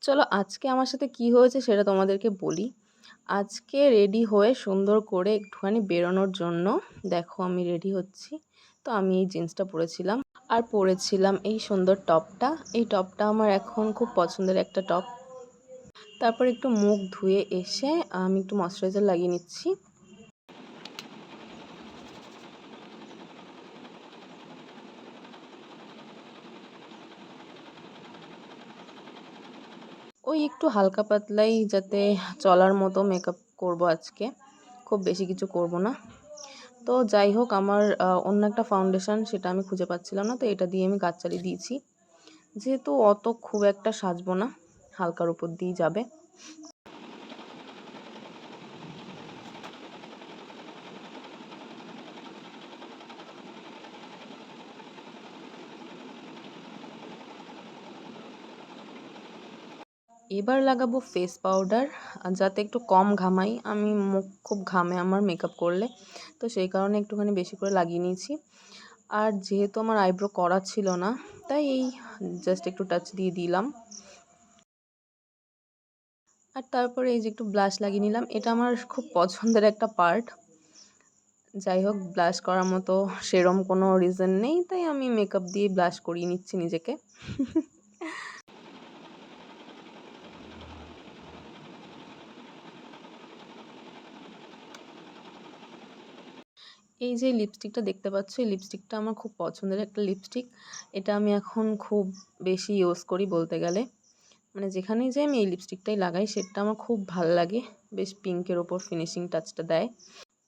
চলো আজকে আমার সাথে কি হয়েছে সেটা তোমাদেরকে বলি। আজকে রেডি হয়ে সুন্দর করে একটুখানি বেরোনোর জন্য দেখো আমি রেডি হচ্ছি। তো আমি এই জিন্সটা পরেছিলাম আর পরেছিলাম এই সুন্দর টপটা। এই টপটা আমার এখন খুব পছন্দের একটা টপ। তারপর একটু মুখ ধুয়ে এসে আমি একটু ময়শ্চারাইজার লাগিয়ে নিচ্ছি। ওই একটু হালকা পাতলাই যাতে চলার মতো মেকআপ করব আজকে, খুব বেশি কিছু করব না। তো যাই হোক আমার অন্য একটা ফাউন্ডেশন সেটা আমি খুঁজে পাচ্ছিলাম না, তো এটা দিয়ে আমি কাজ চালিয়ে দিয়েছি। যেহেতু অত খুব একটা সাজবো না, হালকার উপর দিয়ে যাবে। এবার লাগাবো ফেস পাউডার, যাতে একটু কম ঘামাই। আমি মুখ খুব ঘামে আমার মেকআপ করলে, তো সেই কারণে একটুখানি বেশি করে লাগিয়ে নিয়েছি। আর যেহেতু আমার আইব্রো করা ছিল না, তাই এই জাস্ট একটু টাচ দিয়ে দিলাম। আর তারপরে এই যে একটু ব্লাশ লাগিয়ে নিলাম, এটা আমার খুব পছন্দের একটা পার্ট। যাই হোক, ব্লাশ করার মতো সেরম কোনো রিজন নেই, তাই আমি মেকআপ দিয়ে ব্লাশ করিয়ে নিচ্ছি নিজেকে। এই যে লিপস্টিকটা দেখতে পাচ্ছ, এই লিপস্টিকটা আমার খুব পছন্দের একটা লিপস্টিক। এটা আমি এখন খুব বেশি ইউজ করি বলতে গেলে। মানে যেখানেই যাই আমি এই লিপস্টিকটাই লাগাই, সেটা আমার খুব ভালো লাগে। বেশ পিঙ্কের ওপর ফিনিশিং টাচটা দেয়।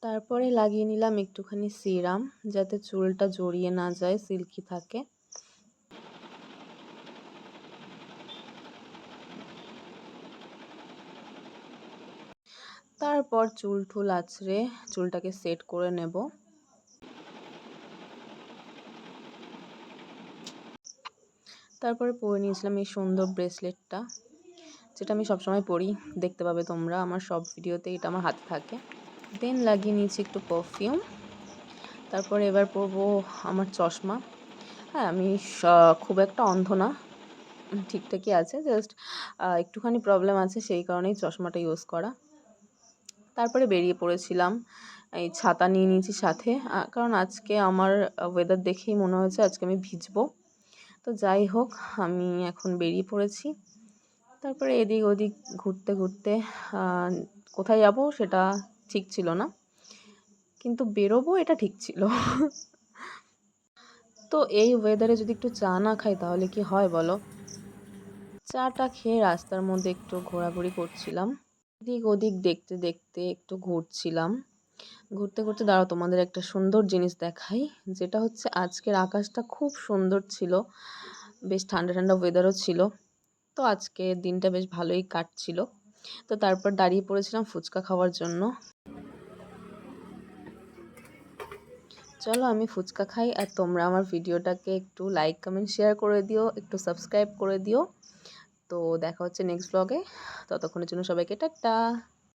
তারপরে লাগিয়ে নিলাম একটুখানি সিরাম, যাতে চুলটা জড়িয়ে না যায়, সিল্কি থাকে। তারপর চুল টুল আঁচড়ে চুলটাকে সেট করে নেব। তারপরে পরে নিয়েছিলাম এই সুন্দর ব্রেসলেটটা, যেটা আমি সবসময় পরি। দেখতে পাবে তোমরা আমার সব ভিডিওতে, এটা আমার হাতে থাকে। দেন লাগিয়ে নিয়েছি একটু পারফিউম। তারপরে এবার পরবো আমার চশমা। হ্যাঁ, আমি খুব একটা অন্ধ না, ঠিকঠাকই আছে, জাস্ট একটুখানি প্রবলেম আছে, সেই কারণেই চশমাটা ইউজ করা। তারপরে বেরিয়ে পড়েছিলাম। এই ছাতা নিয়ে নিয়েছি সাথে, কারণ আজকে আমার ওয়েদার দেখেই মনে হয়েছে আজকে আমি ভিজবো। তো যাই হোক, আমি এখন বেরিয়ে পড়েছি। তারপরে এদিক ওদিক ঘুরতে ঘুরতে কোথায় যাব সেটা ঠিক ছিল না, কিন্তু বেরোবো এটা ঠিক ছিল। তো এই ওয়েদারে যদি একটু চা না খাই তাহলে কি হয় বলো। চাটা খেয়ে রাস্তার মধ্যে একটু ঘোরাঘুরি করছিলাম, এদিক ওদিক দেখতে দেখতে একটু ঘুরছিলাম। ঘুরতে ঘুরতে দাঁড়াও তোমাদের একটা সুন্দর জিনিস দেখাই, যেটা হচ্ছে আজকের আকাশটা খুব সুন্দর ছিল। বেশ ঠান্ডা ঠান্ডা ওয়েদারও ছিল। তো আজকে দিনটা বেশ ভালোই কাটছিল। তো তারপর দাঁড়িয়ে পড়েছিলাম ফুচকা খাওয়ার জন্য। চলো আমি ফুচকা খাই, আর তোমরা আমার ভিডিওটাকে একটু লাইক কমেন্ট শেয়ার করে দিও, একটু সাবস্ক্রাইব করে দিও। তো দেখা হচ্ছে নেক্সট ব্লগে। ততক্ষণের জন্য সবাইকে টাটা।